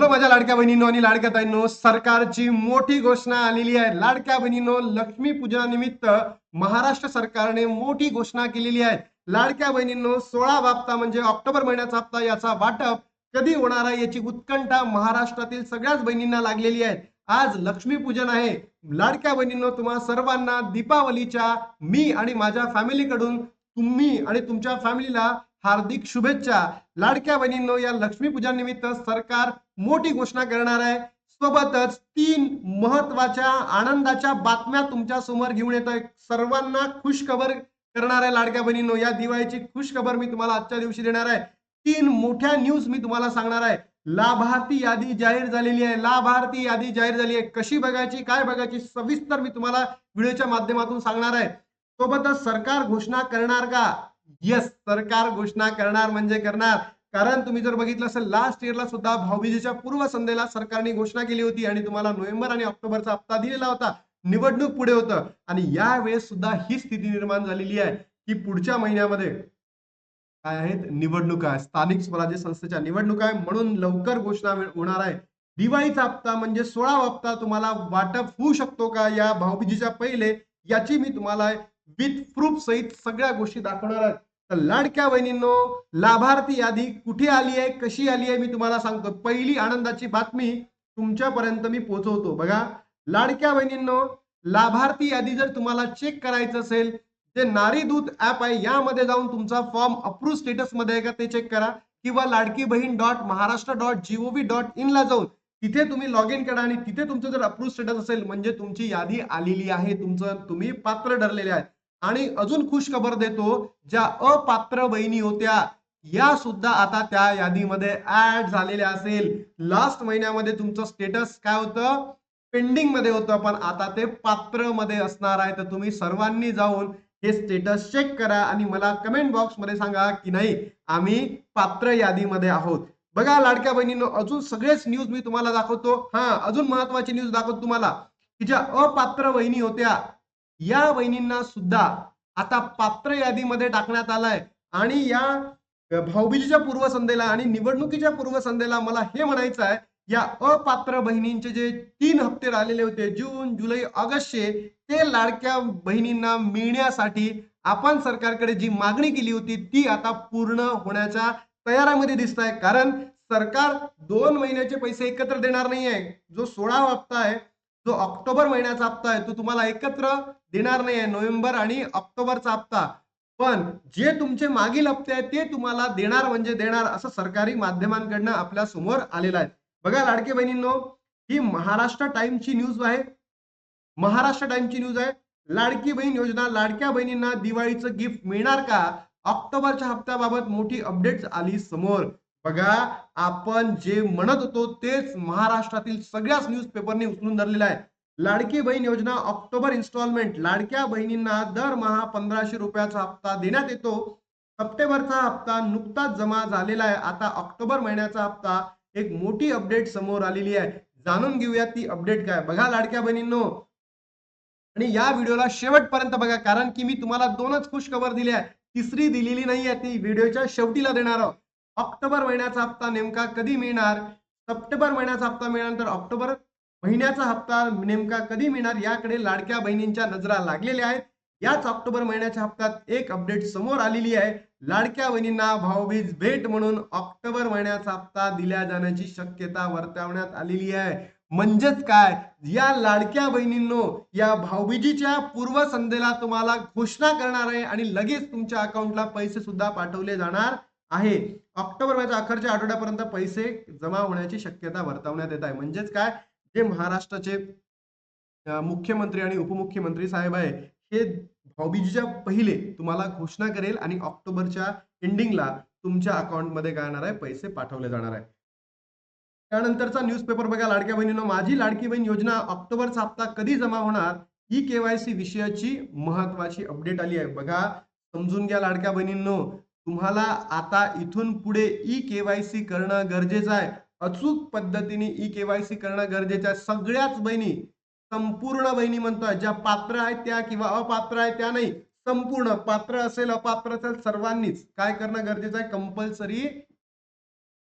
Hello माझ्या लाडक्या बहिणींनो आणि लाडक्या ताईंनो, सरकारची मोठी घोषणा आलेली आहे. लाडक्या बहिणींनो, लक्ष्मी पूजनानिमित्त महाराष्ट्र सरकारने मोठी घोषणा केलेली आहे. लाडक्या बहिणींनो, 16 हप्ता म्हणजे ऑक्टोबर महिन्याचा हप्ता याचा वाटप कधी होणार आहे याची उत्कंठा महाराष्ट्रातील सगळ्याच बहिणींना लागलेली आहे. आज लक्ष्मी पूजन आहे. लाडक्या बहिणींनो, तुम्हा सर्वांना दीपावलीच्या मी आणि माझ्या फॅमिलीकडून तुम्ही आणि तुमच्या फॅमिलीला हार्दिक शुभेच्छा. लाडक्या बहिणींनो, या लक्ष्मी पूजनानिमित्त सरकार मोठी घोषणा करणार आहे. सोबतच 3 महत्वाच्या आनंदाच्या बातम्या तुमच्या समोर घेऊन येतोय. सर्वांना खुश खबर करणार आहे. लाडक्या बहिणींनो, या दिवाळीची खुश खबर मी तुम्हाला आजच्या दिवशी देणार आहे. 3 मोठ्या न्यूज मी तुम्हाला सांगणार आहे. लाभार्थी यादी जाहीर झालेली आहे. लाभार्थी यादी जाहीर झाली आहे. कशी बघायची, काय बघायची, सविस्तर मी तुम्हाला व्हिडिओच्या माध्यमातून सांगणार आहे. सोबतच सरकार घोषणा करणार का? येस, सरकार घोषणा करणार म्हणजे करणार. कारण तुम्ही जर बघितलं असेल, लास्ट इयरला सुद्धा भाऊबीजेच्या पूर्वसंध्येला सरकारने घोषणा केली होती आणि तुम्हाला नोव्हेंबर आणि ऑक्टोबरचा हप्ता दिलेला होता. निवडणूक पुढे होतं आणि यावेळेस सुद्धा ही स्थिती निर्माण झालेली आहे की पुढच्या महिन्यामध्ये काय आहेत, निवडणुका, स्थानिक स्वराज्य संस्थेच्या निवडणुका आहे, म्हणून लवकर घोषणा होणार आहे. दिवाळीचा हप्ता म्हणजे 16 हप्ता तुम्हाला वाटप होऊ शकतो का या भाऊबीजेच्या पहिले, याची मी तुम्हाला विथ प्रूफ सहित सगळ्या गोष्टी दाखवणार आहे. तर लाडक्या बहिणींनो, लाभार्थी यादी कुठे आली आहे, कशी आली आहे, मी तुम्हाला सांगतो. पहिली आनंदाची बातमी तुमच्यापर्यंत मी पोहोचवतो. बघा लाडक्या बहिणींनो, लाभार्थी यादी जर तुम्हाला चेक करायचं असेल, जे नारी दूत ऍप आहे यामध्ये जाऊन तुमचा फॉर्म अप्रूव्ह स्टेटस मध्ये आहे का ते चेक करा, किंवा लाडकी बहीण .महाराष्ट्र.gov.in ला जाऊन तिथे तुम्ही लॉग इन करा आणि तिथे तुमचं जर अप्रूव्ह स्टेटस असेल म्हणजे तुमची यादी आलेली आहे, तुमचं तुम्ही पात्र ठरलेले आहेत. आणि अजून खुश खबर देतो, ज्या अपात्र बहिणी होत्या या सुद्धा आता त्या यादीमध्ये ऍड झालेल्या असेल. लास्ट महिन्यामध्ये तुमचं स्टेटस काय होतं, पेंडिंग मध्ये होतं, पण आता ते पात्र मध्ये असणार आहे. तर तुम्ही सर्वांनी जाऊन हे स्टेटस चेक करा आणि मला कमेंट बॉक्स मध्ये सांगा की नाही, आम्ही पात्र यादीमध्ये आहोत. बघा लाडक्या बहिणींनो, अजून सगळेच न्यूज मी तुम्हाला दाखवतो. अजून महत्वाची न्यूज दाखवतो तुम्हाला, की ज्या अपात्र बहिणी होत्या या बहिणींना सुद्धा आता पात्र यादीमध्ये टाकण्यात आलाय. आणि या भाऊबीजेच्या पूर्वसंध्येला आणि निवडणुकीच्या पूर्वसंध्येला मला हे म्हणायचं आहे, या अपात्र बहिणींचे जे 3 हप्ते राहिलेले होते जून, जुलै, ऑगस्टचे, ते लाडक्या बहिणींना मिळण्यासाठी आपण सरकारकडे जी मागणी केली होती ती आता पूर्ण होण्याच्या तयारीमध्ये दिसत आहे. कारण सरकार 2 महिन्याचे पैसे एकत्र देणार नाही आहे. जो 16 हप्ता आहे, जो ऑक्टोबर महिन्याचा हप्ता आहे, तो तुम्हाला एकत्र देणार नाही आहे, नोव्हेंबर आणि ऑक्टोबरचा हप्ता. पण जे तुमचे मागील हप्ते आहेत ते तुम्हाला देणार म्हणजे देणार, असं सरकारी माध्यमांकडनं आपल्या समोर आलेलं आहे. बघा लाडके बहिणींनो, ही महाराष्ट्र टाइम्सची न्यूज आहे. महाराष्ट्र टाइम्सची न्यूज आहे. लाडकी बहीण योजना, लाडक्या बहिणींना दिवाळीचं गिफ्ट मिळणार का? ऑक्टोबरच्या हप्त्याबाबत मोठी अपडेट आली समोर. बघा, आपण जे म्हणत होतो तेच महाराष्ट्रातील सगळ्याच न्यूज पेपरने उचलून धरलेलं आहे. लाडकी बहीण योजना ऑक्टोबर इन्स्टॉलमेंट, लाडक्या बहिणींना दरमहा 1500 रुपयाचा हप्ता देण्यात येतो. सप्टेंबरचा हप्ता नुकताच जमा झालेला आहे. आता ऑक्टोबर महिन्याचा हप्ता, एक मोठी अपडेट समोर आलेली आहे. जाणून घेऊया ती अपडेट काय. बघा लाडक्या बहिणींनो, आणि या व्हिडिओला शेवटपर्यंत बघा, कारण की मी तुम्हाला 2च खुश खबर दिली आहे, तिसरी दिलेली नाही आहे, ती व्हिडिओच्या शेवटीला देणार आहोत. ऑक्टोबर महिन्याचा हप्ता नेमका कधी मिळणार, सप्टेंबर महिन्याचा हप्ता मिळाल्यानंतर ऑक्टोबर महिन्याचा हप्ता नेमका कधी मिळणार, याकडे लाडक्या बहिणींच्या नजरा लागलेल्या आहेत. याच ऑक्टोबर महिन्याच्या हप्त्यात एक अपडेट समोर आलेली आहे. लाडक्या बहिणींना भाऊबीज भेट म्हणून ऑक्टोबर महिन्याचा हप्ता दिल्या जाण्याची शक्यता वर्तवण्यात आलेली आहे. म्हणजेच काय, या लाडक्या बहिणींनो, या भाऊबीजेच्या पूर्वसंध्येला तुम्हाला घोषणा करणार आहे आणि लगेच तुमच्या अकाउंटला पैसे सुद्धा पाठवले जाणार आहे. ऑक्टोबर महिन्याच्या अखेरच्या आठवड्यापर्यंत पैसे जमा होण्याची शक्यता वर्तवण्यात येत आहे. म्हणजेच काय, जे महाराष्ट्राचे मुख्यमंत्री आणि उपमुख्यमंत्री साहेब आहे, हे भाऊबीजेच्या पहिले तुम्हाला घोषणा करेल आणि ऑक्टोबरच्या एंडिंगला तुमच्या अकाउंटमध्ये काय येणार आहे, पैसे पाठवले जाणार आहे. त्यानंतरचा न्यूजपेपर बघा लाडक्या बहिणींनो, माझी लाडकी बहीण योजना ऑक्टोबरचा हप्ता कधी जमा होणार, ई केवायसी विषयाची महत्वाची अपडेट आली आहे. बघा, समजून घ्या लाडक्या बहिणींनो, तुम्हाला आता इथून पुढे ई केवायसी करणं गरजेचं आहे. अचूक पद्धतीने ई केवायसी करणं गरजेचं आहे. सगळ्याच बहिणी, संपूर्ण बहिणी म्हणतोय, ज्या पात्र आहेत त्या किंवा अपात्र आहेत त्या नाही, संपूर्ण पात्र असेल अपात्र असेल सर्वांनीच काय करणं गरजेचं आहे, कंपल्सरी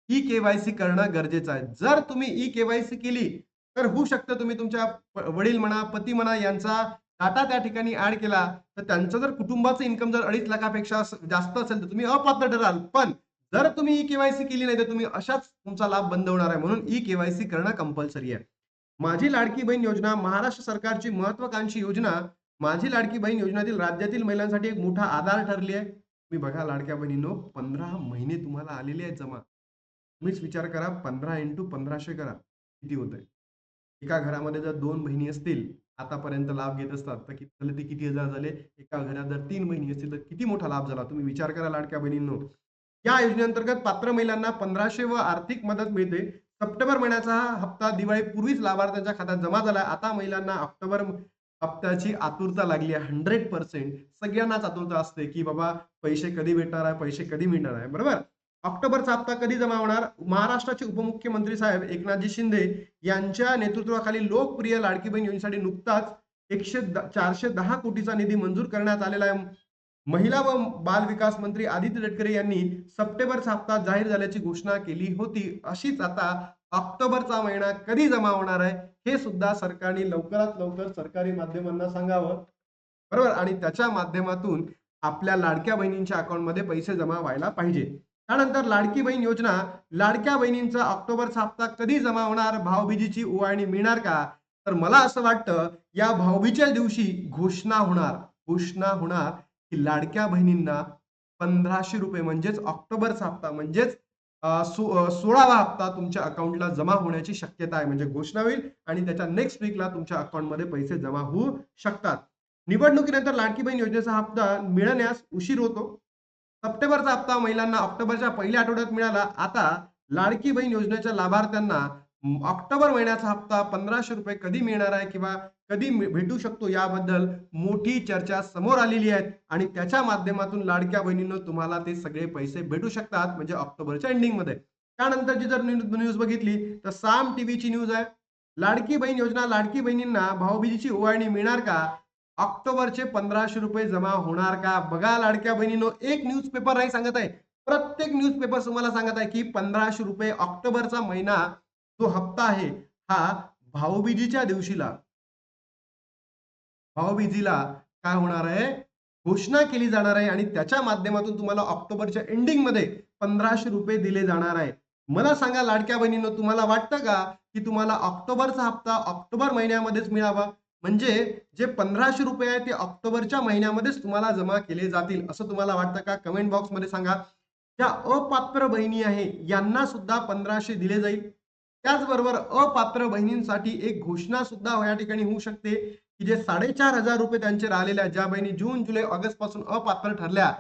ई केवायसी करणं गरजेचं आहे. जर तुम्ही ई केवायसी केली तर होऊ शकतं तुम्ही तुमच्या वडील म्हणा, पती म्हणा यांचा डाटा त्या ठिकाणी ऍड केला तर त्यांचं जर कुटुंबाचं इन्कम जर 2.5 लाखापेक्षा जास्त असेल तर तुम्ही अपात्र ठराल. पण जर तुम्ही ई केवायसी केली नाही तर तुम्ही अशाच तुमचा लाभ बंद होणार आहे. म्हणून ई केवायसी करणं कंपल्सरी आहे. माझी लाडकी बहीण योजना महाराष्ट्र सरकारची महत्वाकांक्षी योजना. माझी लाडकी बहीण योजनेतील राज्यातील महिलांसाठी एक मोठा आधार ठरली आहे. तुम्ही बघा लाडक्या बहिणींनो, 15 महिने तुम्हाला आलेले आहेत जमा. तुम्हीच विचार करा, 15 × 1500 करा, किती होतंय? एका घरामध्ये जर 2 बहिणी असतील, आतापर्यंत लाभ घेत असतात, तर किती झाले? ते किती हजार झाले? एका घरात जर 3 बहिणी असतील, तर किती मोठा लाभ झाला? तुम्ही विचार करा लाडक्या बहिणींनो. या योजनेअंतर्गत पात्र महिलांना 1500 व आर्थिक मदत मिळते. सप्टेंबर महिन्याचा हा हप्ता दिवाळीपूर्वीच लाभार्थ्यांच्या खात्यात जमा झाला. आता महिलांना ऑक्टोबर हप्त्याची आतुरता लागली आहे. 100% सगळ्यांनाच आतुरता असते, की बाबा पैसे कधी भेटणार आहे, पैसे कधी मिळणार आहे, बरोबर? ऑक्टोबरचा हप्ता कधी जमा होणार? महाराष्ट्राचे उपमुख्यमंत्री साहेब एकनाथजी शिंदे यांच्या नेतृत्वाखाली लोकप्रिय लाडकी बहीण योजनेसाठी नुकताच 410 कोटीचा निधी मंजूर करण्यात आलेला आहे. महिला व बाल विकास मंत्री आदित्य तटकरे यांनी सप्टेंबरचा हप्ता जाहीर झाल्याची घोषणा केली होती. अशीच आता ऑक्टोबरचा महिना कधी जमा होणार आहे हे सुद्धा सरकारने लवकरात लवकर सरकारी माध्यमांना सांगावं, बरोबर? आणि त्याच्या माध्यमातून आपल्या लाडक्या बहिणींच्या अकाउंटमध्ये पैसे जमा व्हायला पाहिजे. त्यानंतर लाडकी बहीण योजना, लाडक्या बहिणींचा ऑक्टोबरचा हप्ता कधी जमा होणार? भाऊबीजेची ओवाळणी मिळणार का? तर मला असं वाटतं या भाऊबीजेच्या दिवशी घोषणा होणार की लाडक्या बहिणींना 1500 रुपये म्हणजेच ऑक्टोबरचा हप्ता म्हणजेच 16वा हप्ता तुमच्या अकाउंटला जमा होण्याची शक्यता आहे. म्हणजे घोषणा होईल आणि त्याच्या नेक्स्ट वीकला तुमच्या अकाउंटमध्ये पैसे जमा होऊ शकतात. निवडणुकीनंतर लाडकी बहीण योजनेचा हप्ता मिळण्यास उशीर होतो. सप्टेंबरचा हप्ता महिलांना ऑक्टोबरच्या पहिल्या आठवड्यात मिळाला. आता लाडकी बहीण योजनेच्या लाभार्थ्यांना ऑक्टोबर महिन्याचा हप्ता 1500 रुपये कधी मिळणार आहे किंवा कधी भेटू शकतो याबद्दल मोठी चर्चा समोर आलेली आहे आणि त्याच्या माध्यमातून लाडक्या बहिणींनो तुम्हाला ते सगळे पैसे भेटू शकतात म्हणजे ऑक्टोबरच्या एंडिंग मध्ये. त्यानंतरची जर न्यूज बघितली तर साम टीव्हीची न्यूज आहे. लाडकी बहीण योजना, लाडकी बहिणींना भाऊबीजेची ओवाळणी मिळणार का? ऑक्टोबरचे 1500 रुपये जमा होणार का? बघा लाडक्या बहिणींनो, एक न्यूज पेपर नाही सांगत आहे, प्रत्येक न्यूज पेपर तुम्हाला सांगत आहे की 1500 रुपये ऑक्टोबरचा महिना जो हप्ता आहे हा भाऊबीजेच्या दिवशीला भाऊबीजेला काय होणार आहे? घोषणा केली जाणार आहे आणि त्याच्या माध्यमातून तुम्हाला ऑक्टोबरच्या एंडिंग मध्ये 1500 रुपये दिले जाणार आहे. मला सांगा लाडक्या बहिणींनो, तुम्हाला वाटतं का की तुम्हाला ऑक्टोबरचा हप्ता ऑक्टोबर महिन्यामध्येच मिळावा? म्हणजे जे 1500 रुपये आहे ते ऑक्टोबरच्या महिन्यामध्येच तुम्हाला जमा केले जातील असं तुम्हाला वाटतं का? कमेंट बॉक्स मध्ये सांगा. ज्या अपात्र बहिणी आहे यांना सुद्धा 1500 दिले जाईल. त्याचबरोबर अपात्र बहिणींसाठी एक घोषणा सुद्धा या ठिकाणी होऊ शकते की जे 4500 रुपये त्यांचे राहिलेल्या ज्या बहिणी जून, जुलै, ऑगस्ट पासून अपात्र ठरल्या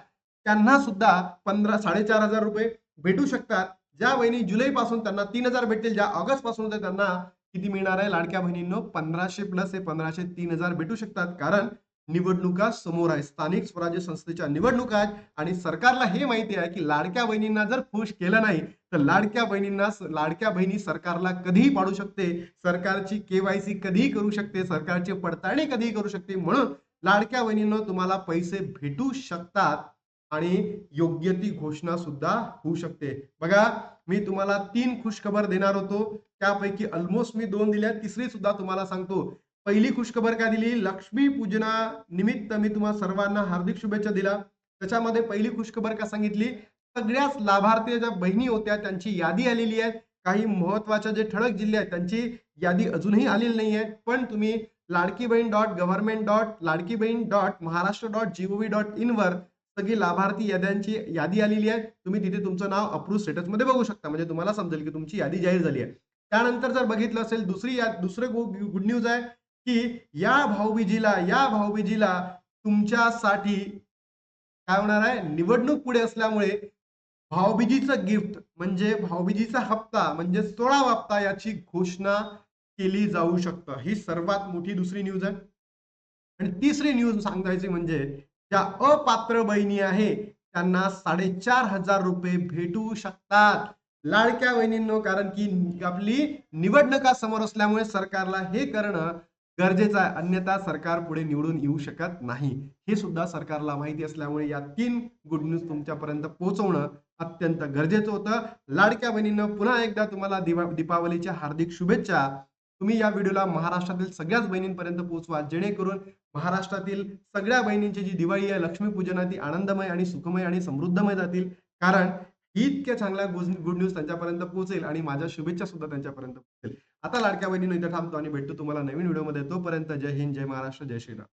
त्यांना सुद्धा 4500 रुपये भेटू शकतात. ज्या बहिणी जुलै पासून त्यांना 3000 भेटतील, ज्या ऑगस्ट पासून त्यांना किती मिळणार आहे लाडक्या बहिणींनो? 1500 प्लस हे 1500 3000 भेटू शकतात. कारण निवडणुका समोर आहे, स्थानिक स्वराज्य संस्थेच्या निवडणुका आहेत आणि सरकारला हे माहिती आहे की लाडक्या बहिणींना जर खुश केलं नाही तर लाडक्या बहिणी सरकारला कधीही पाडू शकते, सरकारची केवायसी कधीही करू शकते, सरकारची पडताळणी कधीही करू शकते. म्हणून लाडक्या बहिणींनो तुम्हाला पैसे भेटू शकतात आणि योग्य ती घोषणा सुद्धा होऊ शकते. बघा, मी तुम्हाला 3 खुशखबर देणार होतो, त्यापैकी ऑलमोस्ट मी 2 दिल्या, तिसरी सुद्धा तुम्हाला सांगतो. पहिली खुशखबर काय दिली? लक्ष्मी पूजना निमित्त मी तुम्हाला सर्वांना हार्दिक शुभेच्छा दिल्या. त्याच्यामध्ये पहिली खुशखबर काय सांगितली? सगळ्याच लाभार्थी ज्या बहिणी होत्या त्यांची यादी आलेली आहे. काही महत्वाच्या जे ठळक जिल्हे आहेत त्यांची यादी अजूनही आलेली नाही आहे. पण तुम्ही ladkibahn.government.ladkibahn.maharashtra.gov.in वर सगळी लाभार्थी याद्यांची यादी आलेली आहे. तुम्ही तिथे तुमचं नाव अप्रूव्ह स्टेटस मध्ये बघू शकता, म्हणजे तुम्हाला समजेल की तुमची यादी जाहीर झाली आहे. त्यानंतर जर बघितलं असेल दुसरं गुड न्यूज आहे की या भाऊबीजेला तुमच्यासाठी काय होणार आहे? निवडणूक पुढे असल्यामुळे भाऊबीजेचं गिफ्ट म्हणजे भाऊबीजेचा हप्ता म्हणजे 16वा हप्ता याची घोषणा केली जाऊ शकतं. ही सर्वात मोठी दुसरी न्यूज आहे. आणि तिसरी न्यूज सांगायची म्हणजे ज्या अपात्र बहिणी आहे त्यांना 4500 रुपये भेटू शकतात लाडक्या बहिणींनो. कारण की आपली निवडणुका समोर असल्यामुळे सरकारला हे करणं गरजेचं आहे, अन्यथा सरकार पुढे निवडून येऊ शकत नाही. हे सुद्धा सरकारला माहिती असल्यामुळे या 3 गुड न्यूज तुमच्यापर्यंत पोहोचवणं अत्यंत गरजेचं होतं. लाडक्या बहिणींनो, पुन्हा एकदा तुम्हाला दीपावलीच्या हार्दिक शुभेच्छा. तुम्ही या व्हिडिओला महाराष्ट्रातील सगळ्याच बहिणींपर्यंत पोहोचवा, जेणेकरून महाराष्ट्रातील सगळ्या बहिणींची जी दिवाळी आहे, लक्ष्मीपूजन आहे, ती आनंदमय आणि सुखमय आणि समृद्धमय जातील. कारण ही इतक्या चांगल्या गुड न्यूज त्यांच्यापर्यंत पोहोचेल आणि माझ्या शुभेच्छा सुद्धा त्यांच्यापर्यंत पोहोचेल. आता लाडक्या बहिणींनो, इथे थांबतो आणि भेटतो तुम्हाला नवीन व्हिडिओमध्ये. तोपर्यंत जय हिंद, जय महाराष्ट्र, जय श्रीराम.